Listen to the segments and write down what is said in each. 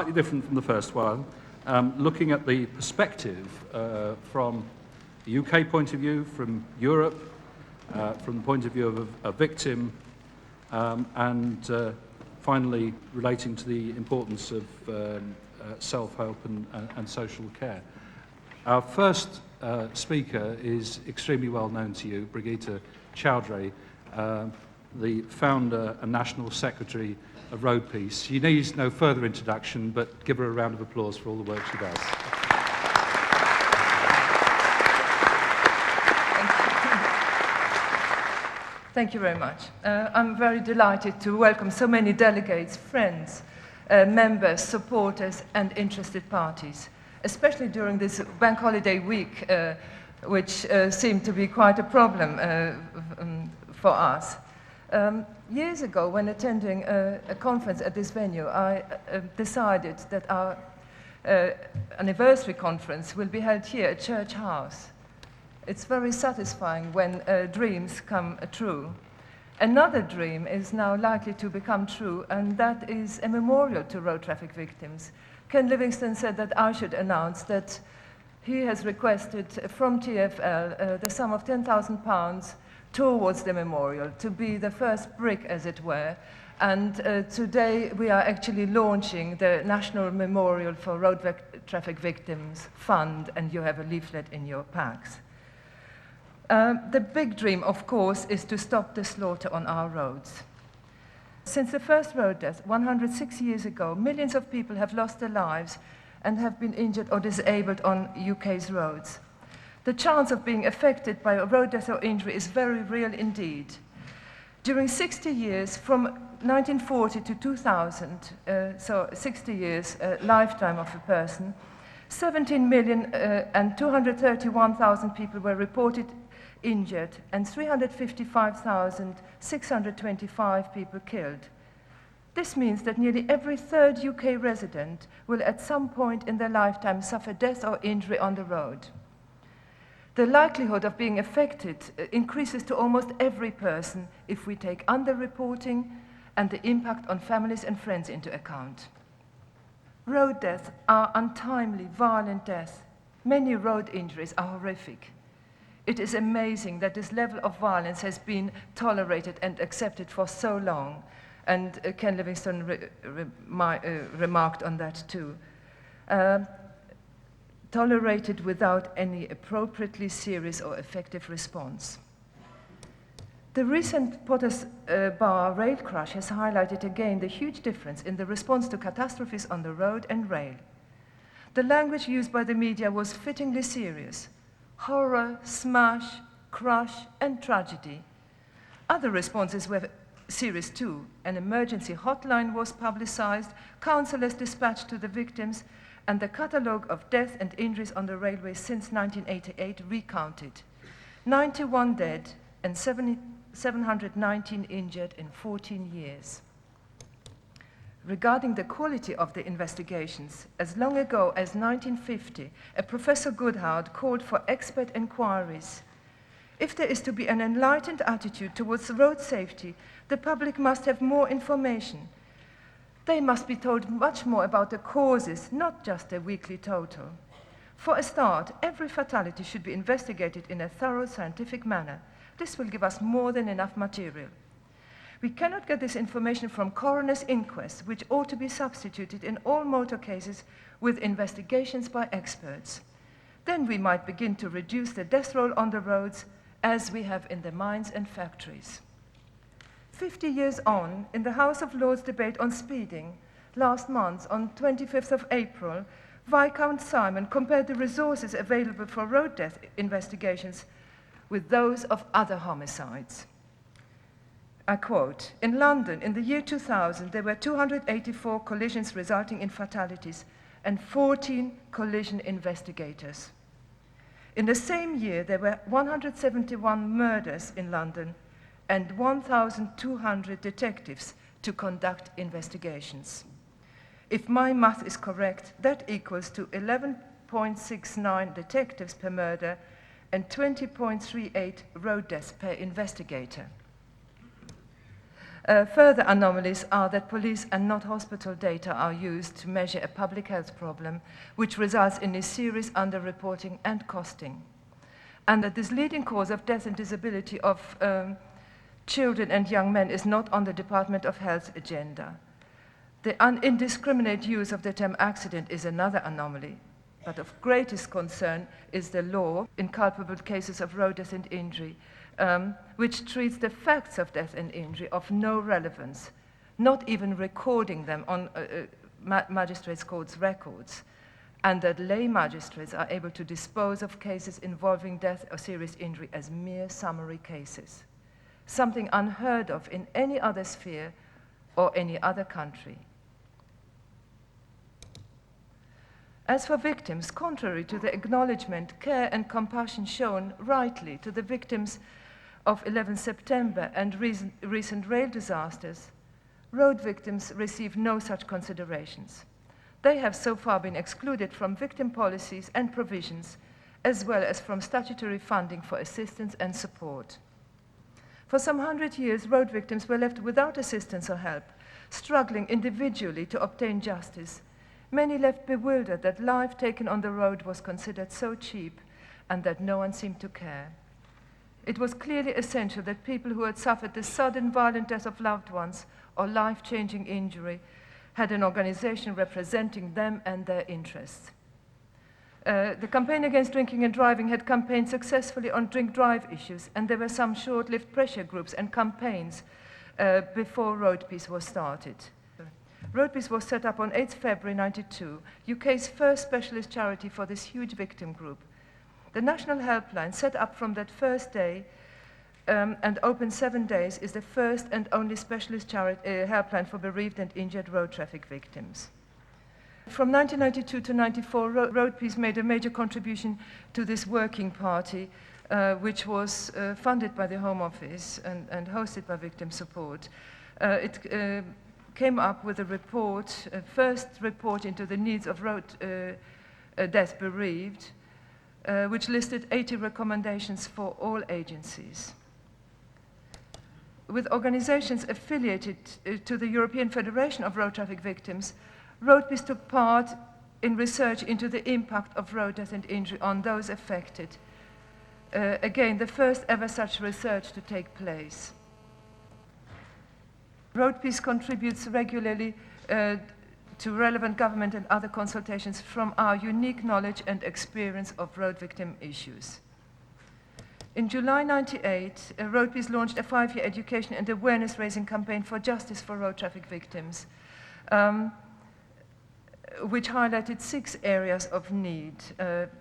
Slightly different from the first one, looking at the perspective from the UK point of view, from Europe, from the point of view of a victim, and finally relating to the importance of self-help and social care. Our first speaker is extremely well known to you, Brigitte Chaudhry, the founder and national secretary of RoadPeace. She needs no further introduction, but give her a round of applause for all the work she does. Thank you very much. I'm very delighted to welcome so many delegates, friends, members, supporters, and interested parties, especially during this bank holiday week, which seemed to be quite a problem for us. Years ago, when attending a conference at this venue, I decided that our anniversary conference will be held here at Church House. It's very satisfying when dreams come true. Another dream is now likely to become true, and that is a memorial to road traffic victims. Ken Livingstone said that I should announce that he has requested from TfL the sum of £10,000 towards the memorial, to be the first brick, as it were. And today we are actually launching the National Memorial for Road Traffic Victims Fund, and you have a leaflet in your packs. The big dream, of course, is to stop the slaughter on our roads. Since the first road death 106 years ago, millions of people have lost their lives and have been injured or disabled on UK's roads. The chance of being affected by a road death or injury is very real indeed. During 60 years, from 1940 to 2000, so 60 years, lifetime of a person, 17,231,000 people were reported injured and 355,625 people killed. This means that nearly every third UK resident will at some point in their lifetime suffer death or injury on the road. The likelihood of being affected increases to almost every person if we take underreporting and the impact on families and friends into account. Road deaths are untimely, violent deaths. Many road injuries are horrific. It is amazing that this level of violence has been tolerated and accepted for so long, and Ken Livingstone remarked on that too. Tolerated without any appropriately serious or effective response. The recent Potters Bar rail crash has highlighted again the huge difference in the response to catastrophes on the road and rail. The language used by the media was fittingly serious. Horror, smash, crush, and tragedy. Other responses were serious too. An emergency hotline was publicized, counselors dispatched to the victims, and the catalogue of deaths and injuries on the railway since 1988 recounted. 91 dead and 719 injured in 14 years. Regarding the quality of the investigations, as long ago as 1950, a Professor Goodhart called for expert inquiries. If there is to be an enlightened attitude towards road safety, the public must have more information. They must be told much more about the causes, not just a weekly total. For a start, every fatality should be investigated in a thorough scientific manner. This will give us more than enough material. We cannot get this information from coroner's inquests, which ought to be substituted in all motor cases with investigations by experts. Then we might begin to reduce the death roll on the roads, as we have in the mines and factories. 50 years on, in the House of Lords debate on speeding, last month, on 25th of April, Viscount Simon compared the resources available for road death investigations with those of other homicides. I quote, "In London, in the year 2000, there were 284 collisions resulting in fatalities and 14 collision investigators. In the same year, there were 171 murders in London and 1,200 detectives to conduct investigations. If my math is correct, that equals to 11.69 detectives per murder and 20.38 road deaths per investigator." Further anomalies are that police and not hospital data are used to measure a public health problem, which results in a serious underreporting and costing. And that this leading cause of death and disability of children and young men is not on the Department of Health's agenda. The indiscriminate use of the term accident is another anomaly, but of greatest concern is the law in culpable cases of road death and injury, which treats the facts of death and injury of no relevance, not even recording them on magistrates' courts' records, and that lay magistrates are able to dispose of cases involving death or serious injury as mere summary cases, something unheard of in any other sphere or any other country. As for victims, contrary to the acknowledgement, care and compassion shown rightly to the victims of 11 September and recent rail disasters, road victims receive no such considerations. They have so far been excluded from victim policies and provisions, as well as from statutory funding for assistance and support. For some 100 years, road victims were left without assistance or help, struggling individually to obtain justice. Many left bewildered that life taken on the road was considered so cheap and that no one seemed to care. It was clearly essential that people who had suffered the sudden violent death of loved ones or life-changing injury had an organization representing them and their interests. The campaign against drinking and driving had campaigned successfully on drink-drive issues, and there were some short-lived pressure groups and campaigns before RoadPeace was started. RoadPeace was set up on 8th February 1992, UK's first specialist charity for this huge victim group. The National Helpline, set up from that first day and open 7 days, is the first and only specialist helpline for bereaved and injured road traffic victims. From 1992 to 1994, RoadPeace made a major contribution to this working party, which was funded by the Home Office and hosted by Victim Support. It came up with a report, a first report into the needs of road death bereaved, which listed 80 recommendations for all agencies. With organizations affiliated to the European Federation of Road Traffic Victims, RoadPeace took part in research into the impact of road death and injury on those affected. Again, the first ever such research to take place. RoadPeace contributes regularly to relevant government and other consultations from our unique knowledge and experience of road victim issues. In July 1998, RoadPeace launched a 5-year education and awareness-raising campaign for justice for road traffic victims, which highlighted 6 areas of need: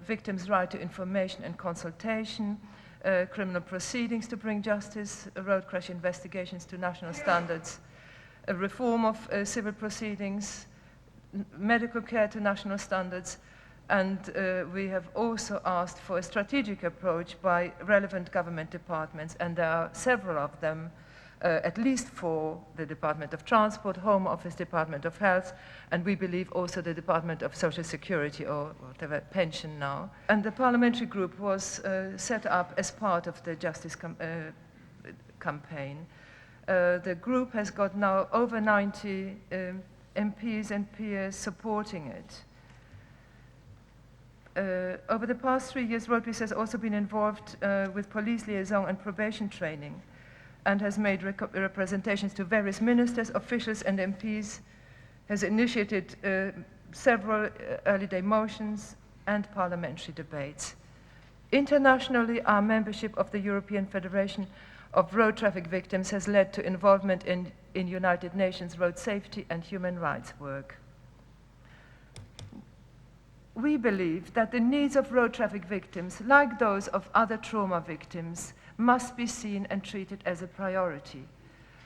victims' right to information and consultation, criminal proceedings to bring justice, road crash investigations to national standards, a reform of civil proceedings, medical care to national standards, and we have also asked for a strategic approach by relevant government departments, and there are several of them, at least 4, the Department of Transport, Home Office, Department of Health, and we believe also the Department of Social Security, or whatever, pension now. And the parliamentary group was set up as part of the justice campaign. The group has got now over 90 MPs and peers supporting it. Over the past 3 years, RoadPeace has also been involved with police liaison and probation training, and has made representations to various ministers, officials, and MPs, has initiated several early day motions and parliamentary debates. Internationally, our membership of the European Federation of Road Traffic Victims has led to involvement in United Nations road safety and human rights work. We believe that the needs of road traffic victims, like those of other trauma victims, must be seen and treated as a priority.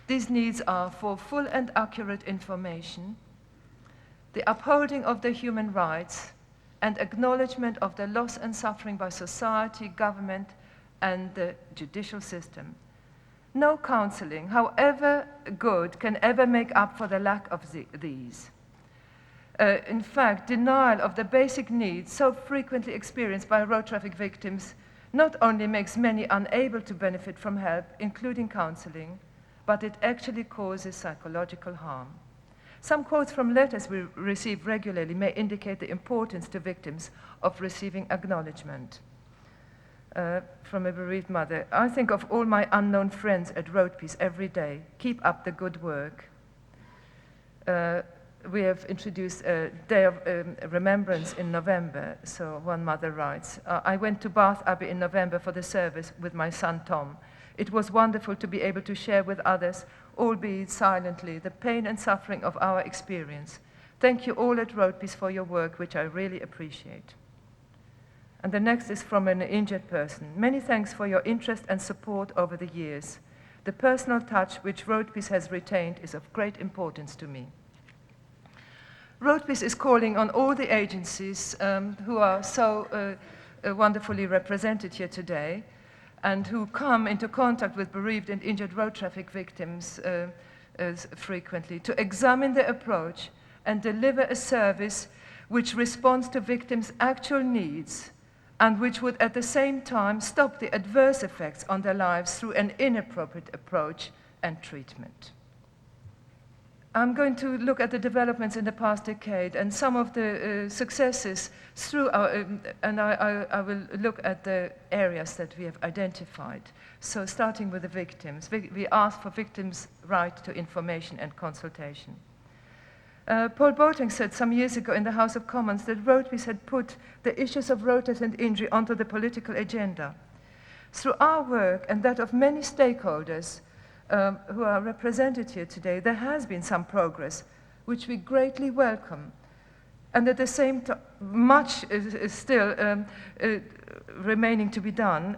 These needs are for full and accurate information, the upholding of the human rights, and acknowledgement of the loss and suffering by society, government, and the judicial system. No counseling, however good, can ever make up for the lack of these. In fact, denial of the basic needs so frequently experienced by road traffic victims not only makes many unable to benefit from help, including counseling, but it actually causes psychological harm. Some quotes from letters we receive regularly may indicate the importance to victims of receiving acknowledgement. From a bereaved mother, I think of all my unknown friends at RoadPeace every day. Keep up the good work. We have introduced a day of remembrance in November, so one mother writes, I went to Bath Abbey in November for the service with my son Tom. It was wonderful to be able to share with others, albeit silently, the pain and suffering of our experience. Thank you all at RoadPeace for your work, which I really appreciate. And the next is from an injured person. Many thanks for your interest and support over the years. The personal touch which RoadPeace has retained is of great importance to me. RoadPeace is calling on all the agencies who are so wonderfully represented here today and who come into contact with bereaved and injured road traffic victims frequently to examine their approach and deliver a service which responds to victims' actual needs and which would at the same time stop the adverse effects on their lives through an inappropriate approach and treatment. I'm going to look at the developments in the past decade and some of the successes through our, and I will look at the areas that we have identified. So starting with the victims, we ask for victims' right to information and consultation. Paul Boateng said some years ago in the House of Commons that RoadPeace had put the issues of road death and injury onto the political agenda. Through our work and that of many stakeholders who are represented here today, there has been some progress, which we greatly welcome. And at the same time, much is still remaining to be done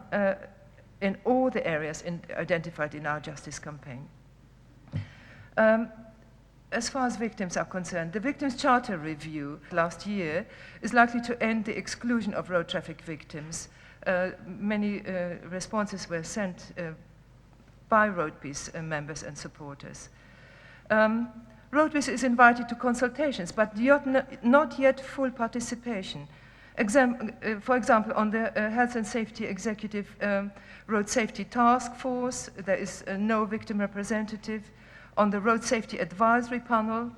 in all the areas identified in our justice campaign. As far as victims are concerned, the Victims' Charter review last year is likely to end the exclusion of road traffic victims. Many responses were sent by RoadPeace members and supporters. RoadPeace is invited to consultations, but not yet full participation. For example, on the Health and Safety Executive Road Safety Task Force, there is no victim representative. On the Road Safety Advisory Panel,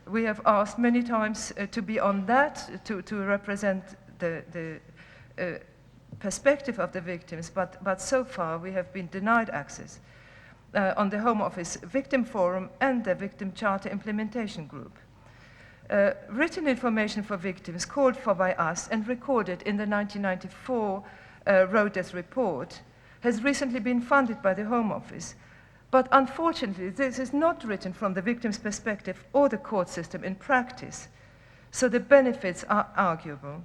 we have asked many times to be on that, to represent the perspective of the victims, but so far we have been denied access. On the Home Office Victim Forum and the Victim Charter Implementation Group. Written information for victims called for by us and recorded in the 1994 Road Death Report has recently been funded by the Home Office. But unfortunately, this is not written from the victim's perspective or the court system in practice, so the benefits are arguable.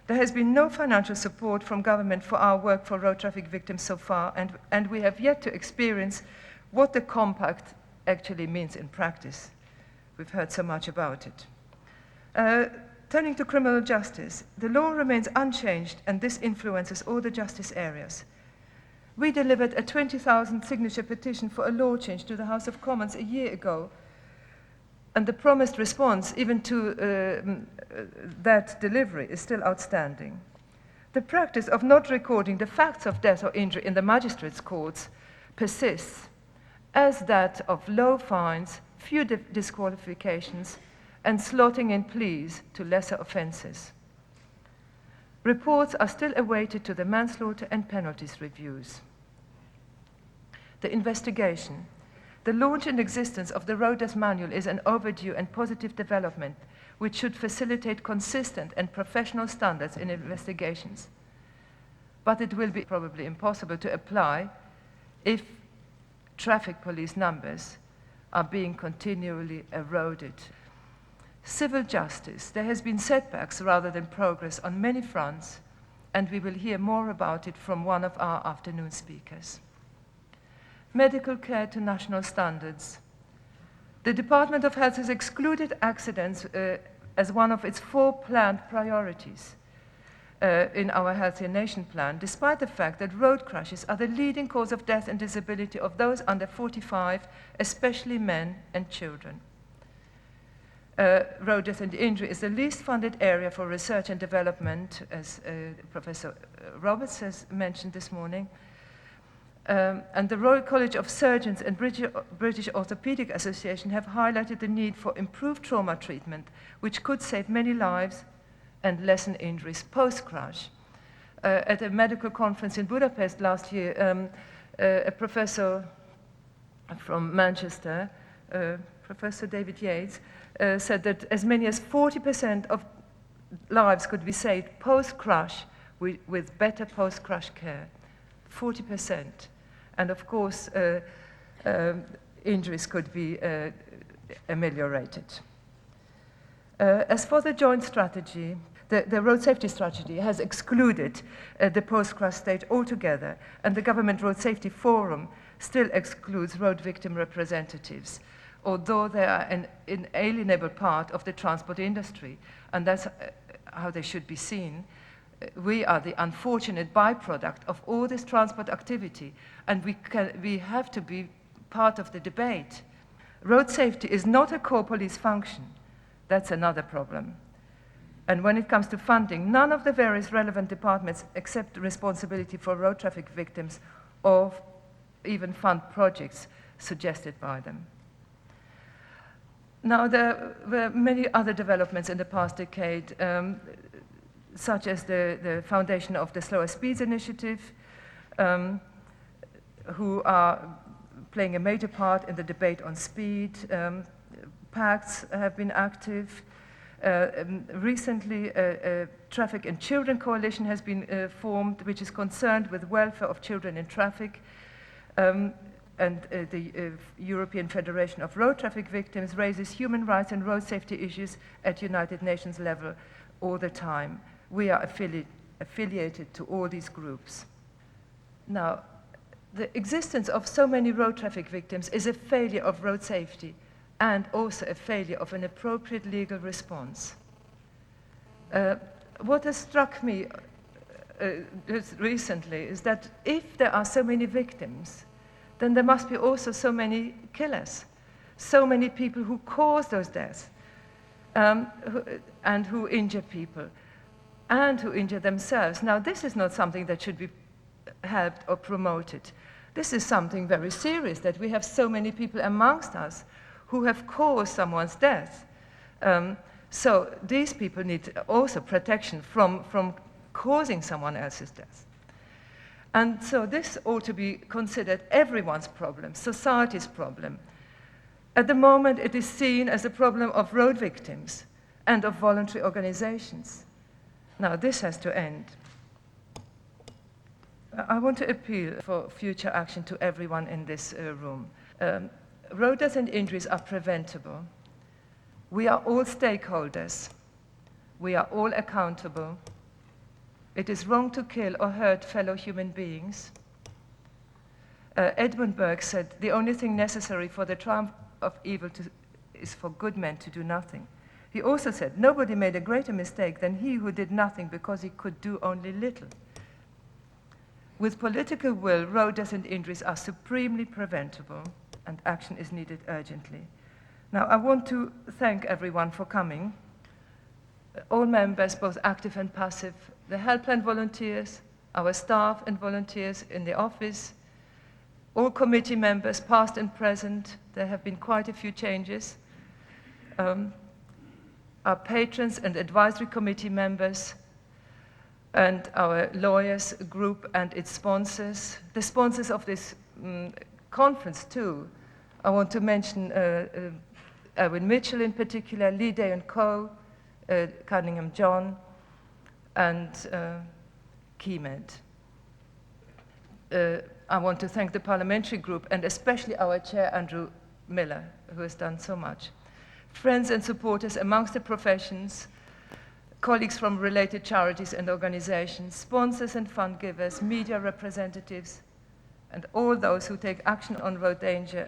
There has been no financial support from government for our work for road traffic victims so far, and we have yet to experience what the compact actually means in practice. We've heard so much about it. Turning to criminal justice, the law remains unchanged, and this influences all the justice areas. We delivered a 20,000 signature petition for a law change to the House of Commons a year ago, and the promised response, even to that delivery, is still outstanding. The practice of not recording the facts of death or injury in the magistrates' courts persists, as that of low fines, few disqualifications, and slotting in pleas to lesser offences. Reports are still awaited to the manslaughter and penalties reviews. The investigation. The launch and existence of the Road Death Manual is an overdue and positive development which should facilitate consistent and professional standards in investigations. But it will be probably impossible to apply if traffic police numbers are being continually eroded. Civil justice. There has been setbacks rather than progress on many fronts, and we will hear more about it from one of our afternoon speakers. Medical care to national standards. The Department of Health has excluded accidents as one of its 4 planned priorities in our Healthier Nation plan, despite the fact that road crashes are the leading cause of death and disability of those under 45, especially men and children. Road death and injury is the least funded area for research and development, as Professor Roberts has mentioned this morning. And the Royal College of Surgeons and British Orthopaedic Association have highlighted the need for improved trauma treatment, which could save many lives and lessen injuries post-crash. At a medical conference in Budapest last year, a professor from Manchester, Professor David Yates, said that as many as 40% of lives could be saved post-crash with better post-crash care. 40%. And of course, injuries could be ameliorated. As for the joint strategy, the road safety strategy has excluded the post-crash stage altogether, and the Government Road Safety Forum still excludes road victim representatives, although they are an inalienable part of the transport industry, and that's how they should be seen. We are the unfortunate byproduct of all this transport activity, and we have to be part of the debate. Road safety is not a core police function. That's another problem. And when it comes to funding, none of the various relevant departments accept responsibility for road traffic victims or even fund projects suggested by them. Now, there were many other developments in the past decade, such as the foundation of the Slower Speeds Initiative, who are playing a major part in the debate on speed. Pacts have been active. Recently, a Traffic and Children Coalition has been formed, which is concerned with welfare of children in traffic. And the European Federation of Road Traffic Victims raises human rights and road safety issues at United Nations level all the time. We are affiliated to all these groups. Now, the existence of so many road traffic victims is a failure of road safety and also a failure of an appropriate legal response. What has struck me just recently is that if there are so many victims, then there must be also so many killers, so many people who cause those deaths, and who injure people, and who injure themselves. Now, this is not something that should be helped or promoted. This is something very serious, that we have so many people amongst us who have caused someone's death. So these people need also protection from causing someone else's death. And so this ought to be considered everyone's problem, society's problem. At the moment, it is seen as a problem of road victims and of voluntary organizations. Now, this has to end. I want to appeal for future action to everyone in this room. Road deaths and injuries are preventable. We are all stakeholders. We are all accountable. It is wrong to kill or hurt fellow human beings. Edmund Burke said, "The only thing necessary for the triumph of evil is for good men to do nothing." He also said, "Nobody made a greater mistake than he who did nothing because he could do only little." With political will, road deaths and injuries are supremely preventable, and action is needed urgently. Now, I want to thank everyone for coming. All members, both active and passive, the helpline volunteers, our staff and volunteers in the office, all committee members, past and present. There have been quite a few changes. Our patrons and advisory committee members, and our lawyers group and its sponsors, the sponsors of this conference too. I want to mention Erwin Mitchell in particular, Lee Day & Co., Cunningham John, and KeyMed. I want to thank the parliamentary group and especially our chair, Andrew Miller, who has done so much. Friends and supporters amongst the professions, colleagues from related charities and organizations, sponsors and fund givers, media representatives, and all those who take action on road danger